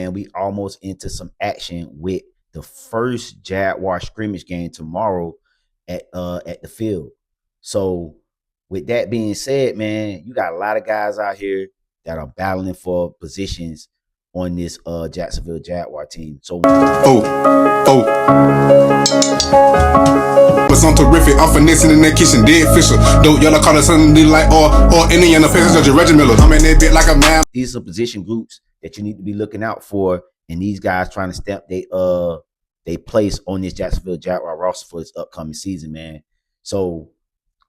and we almost into some action with the first Jaguar scrimmage game tomorrow at the field. So with that being said, man, you got a lot of guys out here that are battling for positions on this Jacksonville Jaguar team. So but I'm terrific. I'm finessing in that kitchen, dead Fisher. Dope yellow collar, something like or Indiana Pacers, Judge Reggie Miller. I'm in that bit like a man. These are position groups that you need to be looking out for, and these guys trying to stamp they place on this Jacksonville Jaguar roster for this upcoming season, man. So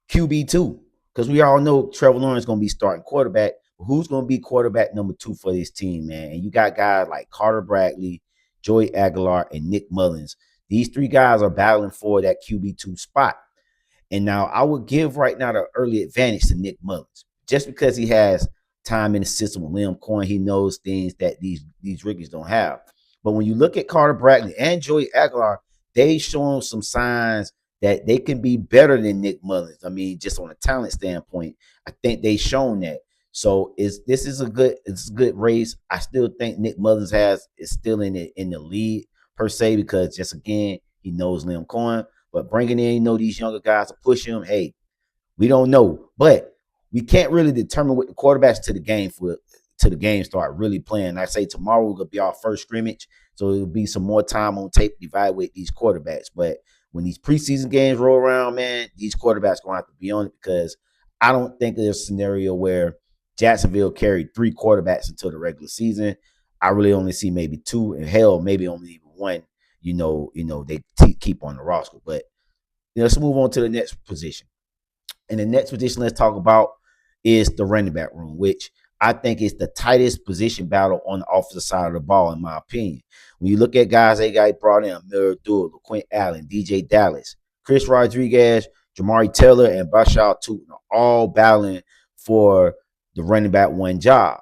QB2, because we all know Trevor Lawrence is going to be starting quarterback. But who's going to be quarterback number 2 for this team, man? And you got guys like Carter Bradley, Joey Aguilar, and Nick Mullins. These 3 guys are battling for that QB2 spot. And now I would give right now the early advantage to Nick Mullins, just because he has time in the system with Liam Cohen. He knows things that these rookies don't have. But when you look at Carter Bradley and Joey Aguilar, they shown some signs that they can be better than Nick Mullins. I mean, just on a talent standpoint, I think they shown that. So this is a good race. I still think Nick Mullins is still in the lead per se, because just again he knows Liam Cohen. But bringing in these younger guys to push him, hey, we don't know, but we can't really determine what the quarterbacks to the game start really playing. I say tomorrow will be our first scrimmage, so it'll be some more time on tape to evaluate these quarterbacks. But when these preseason games roll around, man, these quarterbacks gonna have to be on it, because I don't think there's a scenario where Jacksonville carried 3 quarterbacks until the regular season. I really only see maybe 2, and hell, maybe only even 1. They keep on the roster. But let's move on to the next position. And the next position let's talk about is the running back room, which I think is the tightest position battle on the offensive side of the ball, in my opinion. When you look at guys they got brought in, Amir Duval, LaQuint Allen, DJ Dallas, Chris Rodriguez, Jamari Taylor, and Bashal Tootin are all battling for the running back 1 job.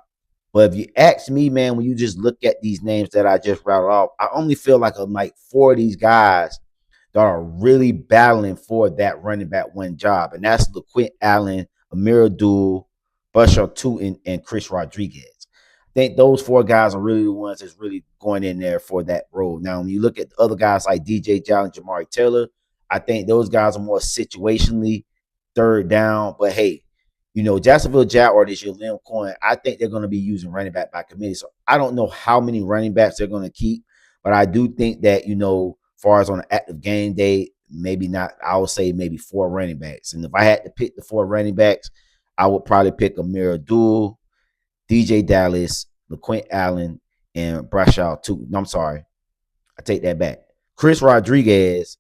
But if you ask me, man, when you just look at these names that I just rattled off, I only feel like 4 of these guys that are really battling for that running back 1 job. And that's LaQuint Allen, Amir Duval, Bashal Tootin, and Chris Rodriguez. I think those 4 guys are really the ones that's really going in there for that role. Now, when you look at the other guys like DJ Jalen, Jamari Taylor, I think those guys are more situationally third down. But hey, Jacksonville Jaguars this year, Liam Cohen, I think they're going to be using running back by committee. So I don't know how many running backs they're going to keep, but I do think that, as far as on an active game day, maybe not, I would say maybe 4 running backs. And if I had to pick the 4 running backs, I would probably pick Amir Abdul, DJ Dallas, LaQuint Allen, and Bashal Tootin. No, I'm sorry. I take that back. Chris Rodriguez,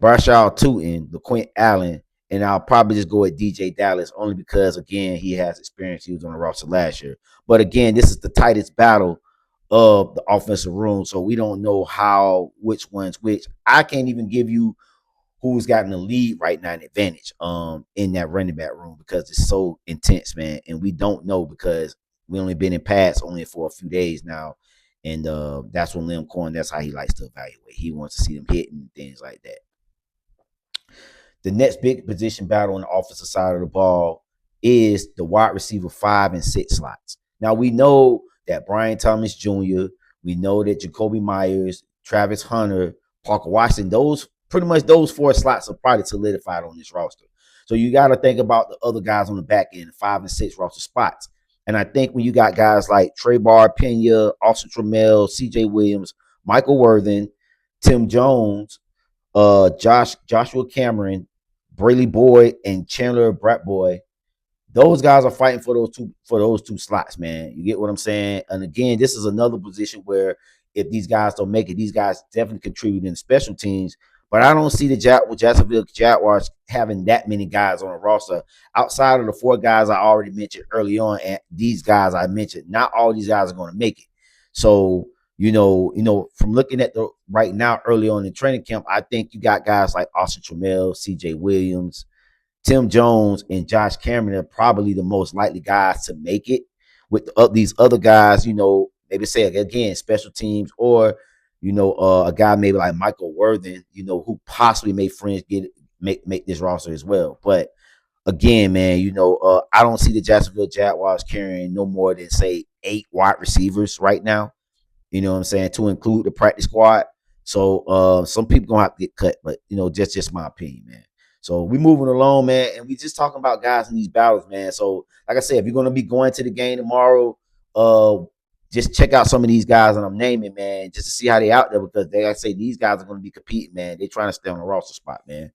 Bashal Tootin, LaQuint Allen, and I'll probably just go with DJ Dallas only because, again, he has experience. He was on the roster last year. But, again, this is the tightest battle of the offensive room, so we don't know which one's which. I can't even give you who's gotten the lead right now, an advantage in that running back room, because it's so intense, man. And we don't know because we only been in pads only for a few days now. And that's when Liam Cohen, that's how he likes to evaluate. He wants to see them hitting and things like that. The next big position battle on the offensive side of the ball is the wide receiver 5 and 6 slots. Now, we know that Brian Thomas Jr., we know that Jacoby Myers, Travis Hunter, Parker Washington, those 4 slots are probably solidified on this roster. So you got to think about the other guys on the back end, 5 and 6 roster spots. And I think when you got guys like Trey Bar, Pena, Austin Trammell, CJ Williams, Michael Worthen, Tim Jones, Joshua Cameron, Brayley Boyd, and Chandler Bratboy, those guys are fighting for those two slots, man. You get what I'm saying? And again, this is another position where if these guys don't make it, these guys definitely contribute in special teams. But I don't see the Jacksonville Jaguars having that many guys on the roster outside of the 4 guys I already mentioned early on. And these guys I mentioned, not all these guys are going to make it. So, from looking at the right now early on in training camp, I think you got guys like Austin Trammell, CJ Williams, Tim Jones, and Josh Cameron are probably the most likely guys to make it. With these other guys, maybe say again special teams, or a guy maybe like Michael Worthen, who possibly may friends make this roster as well. But again, man, I don't see the Jacksonville Jaguars carrying no more than say 8 wide receivers right now. You know what I'm saying? To include the practice squad. So some people gonna have to get cut, but just my opinion, man. So we moving along, man, and we just talking about guys in these battles, man. So like I said, if you're gonna be going to the game tomorrow, uh, just check out some of these guys that I'm naming, man, just to see how they out there because they, like I say, these guys are gonna be competing, man. They're trying to stay on the roster spot, man.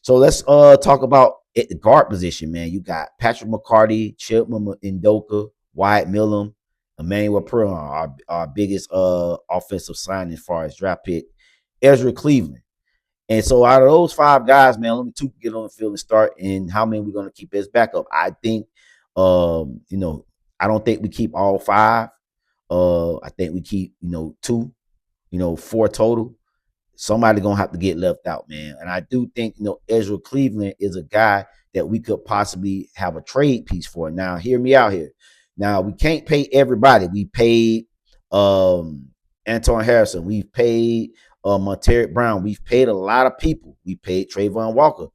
So let's talk about at the guard position, man. You got Patrick McCarty, Chipman Ndoka, Wyatt Millum, Emmanuel Perrin, our biggest offensive signing as far as draft pick, Ezra Cleveland. And so out of those 5 guys, man, let me two get on the field and start. And how many we're gonna keep as backup? I think, I don't think we keep all 5. I think we keep 2, 4 total. Somebody gonna have to get left out, man. And I do think Ezra Cleveland is a guy that we could possibly have a trade piece for. Now, hear me out here. Now we can't pay everybody. We paid Anton Harrison. We've paid Monteric Brown. We've paid a lot of people. We paid Trayvon Walker.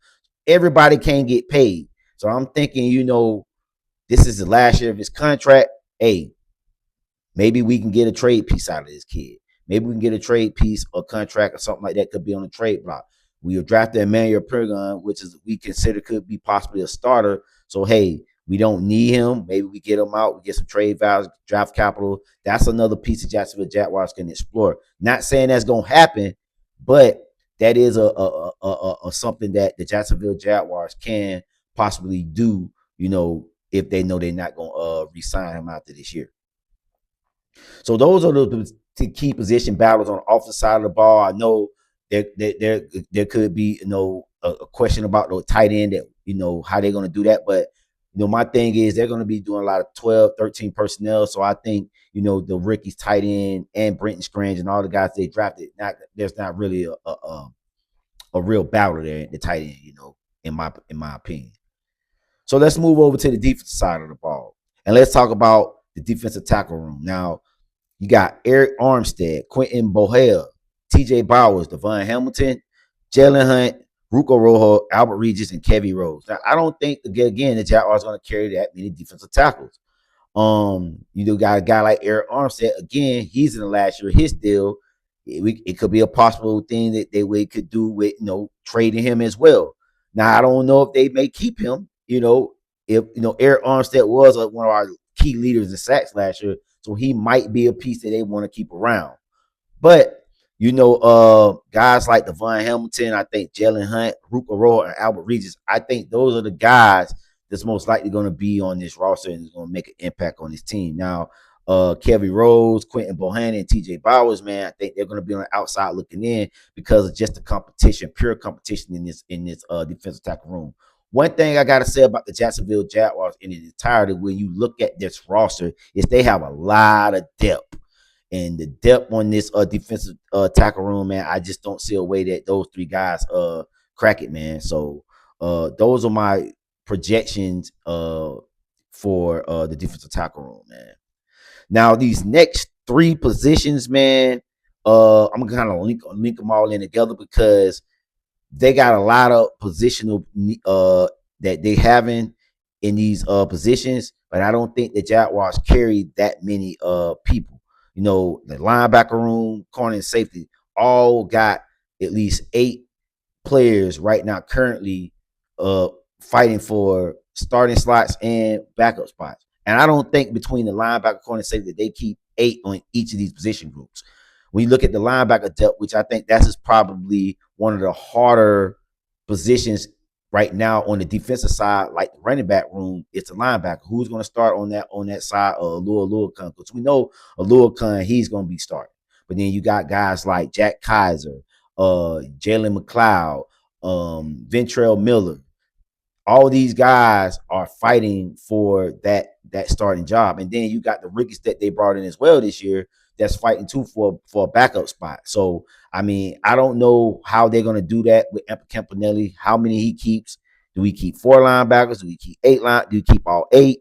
Everybody can't get paid. So I'm thinking, this is the last year of his contract. Hey, maybe we can get a trade piece out of this kid. Maybe we can get a trade piece or contract or something like that could be on the trade block. We have drafted Emmanuel Perrin, which is we consider could be possibly a starter. So, hey, we don't need him. Maybe we get him out. We get some trade values, draft capital. That's another piece of Jacksonville Jaguars can explore. Not saying that's going to happen, but that is a something that the Jacksonville Jaguars can possibly do, if they know they're not going to re-sign him after this year. So those are the key position battles on the offensive side of the ball. I know there could be a question about the tight end that how they're going to do that, but my thing is they're going to be doing a lot of 12, 13 personnel. So I think the rookies tight end and Brenton Strange and all the guys they drafted, there's not really a real battle there at the tight end, in my opinion. So let's move over to the defensive side of the ball and let's talk about the defensive tackle room. Now, you got Eric Armstead, Quentin Bohea, T.J. Bowers, Devon Hamilton, Jalen Hunt, Ruko Rojo, Albert Regis, and Kevin Rose. Now, I don't think, again, the Jaguars are going to carry that many defensive tackles. You got a guy like Eric Armstead. Again, he's in the last year of his deal. It could be a possible thing that they could do with, trading him as well. Now, I don't know if they may keep him, if, Eric Armstead was one of our key leaders in sacks last year. So he might be a piece that they want to keep around. But, guys like Devon Hamilton, I think Jalen Hunt, Ruka Roy, and Albert Regis, I think those are the guys that's most likely going to be on this roster and is going to make an impact on this team. Now, Kevin Rose, Quentin Bohannon, and TJ Bowers, man, I think they're going to be on the outside looking in because of just the competition, pure competition in this defensive tackle room. One thing I got to say about the Jacksonville Jaguars in its entirety, when you look at this roster, is they have a lot of depth. And the depth on this defensive tackle room, man, I just don't see a way that those 3 guys crack it, man. So those are my projections for the defensive tackle room, man. Now, these next 3 positions, man, I'm going to kind of link them all in together because they got a lot of positional that they having in these positions, but I don't think the Jaguars carry that many people. The linebacker room, corner, and safety all got at least 8 players right now currently fighting for starting slots and backup spots. And I don't think between the linebacker, corner, and safety that they keep 8 on each of these position groups. When you look at the linebacker depth, which I think that's probably one of the harder positions right now on the defensive side, like the running back room, it's a linebacker. Who's going to start on that side of Alua Khan? Because we know Alua Khan, he's going to be starting. But then you got guys like Jack Kaiser, Jalen McLeod, Ventrell Miller. All these guys are fighting for that starting job. And then you got the rookies that they brought in as well this year that's fighting too for a backup spot. So, I mean, I don't know how they're going to do that with Campanelli, how many he keeps. Do we keep 4 linebackers? Do we keep 8 line? Do we keep all 8?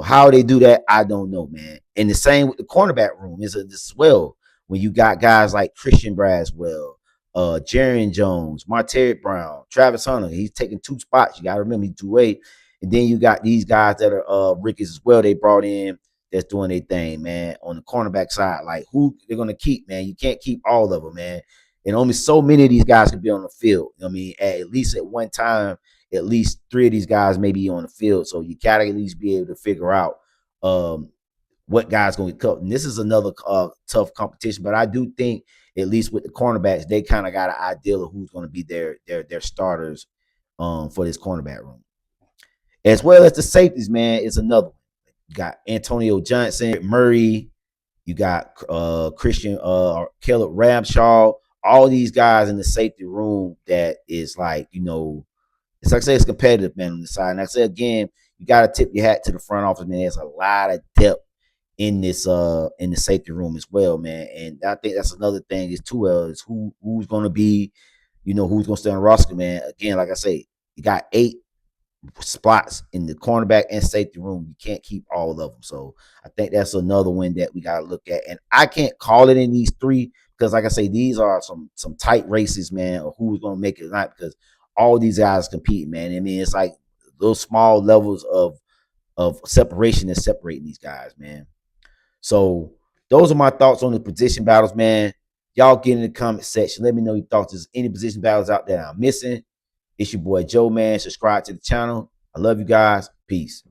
How they do that, I don't know, man. And the same with the cornerback room is as well. When you got guys like Christian Braswell, Jaron Jones, Monteric Brown, Travis Hunter, he's taking 2 spots. You got to remember he's 2-8. And then you got these guys that are rookies as well. They brought in that's doing their thing, man. On the cornerback side, like who they're gonna keep, man. You can't keep all of them, man. And only so many of these guys can be on the field. You know what I mean, at least at one time, at least 3 of these guys may be on the field. So you gotta at least be able to figure out what guys going to cut. And this is another tough competition, but I do think at least with the cornerbacks, they kind of got an idea of who's going to be their starters for this cornerback room. As well as the safeties, man, is another one. You got Antonio Johnson, Murray, you got Christian Caleb Ramshaw, all these guys in the safety room that is like, it's like I say, it's competitive, man, on the side. And I say again, you got to tip your hat to the front office, man. There's a lot of depth in the safety room as well, man. And I think that's another thing is too is who's going to be, who's going to stay on the roster, man. Again, like I say, you got 8 spots in the cornerback and safety room. You can't keep all of them. So I think that's another one that we got to look at. And I can't call it in these 3 because, like I say, these are some tight races, man, of who's going to make it or not, because all these guys compete, man. I mean, it's like those small levels of separation that's separating these guys, man. So those are my thoughts on the position battles, man. Y'all get in the comment section. Let me know your thoughts. There's any position battles out there I'm missing. It's your boy Joe, man. Subscribe to the channel. I love you guys. Peace.